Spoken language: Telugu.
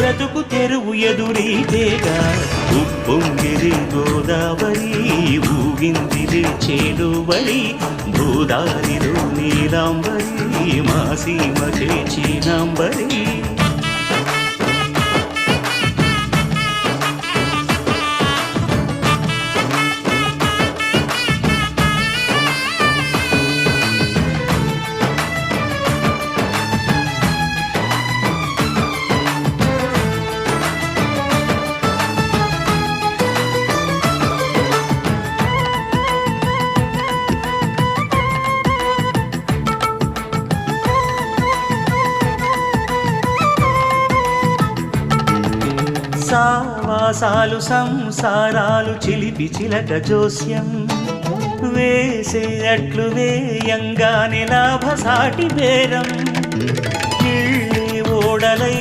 బ్రతుకు తెరువు ఎదురీతేగా ఉప్పొంగిరి గోదావరి ఊగిందిరి చేడువరి గోదారిలో నీలాంబరి మా సీమకే చీనాంబరి సావాసాలు సంసారాలు చిలిపి చిలక జోస్యం వేసే అట్లు వేయంగానే లాభసాటి బేరం ఓడలై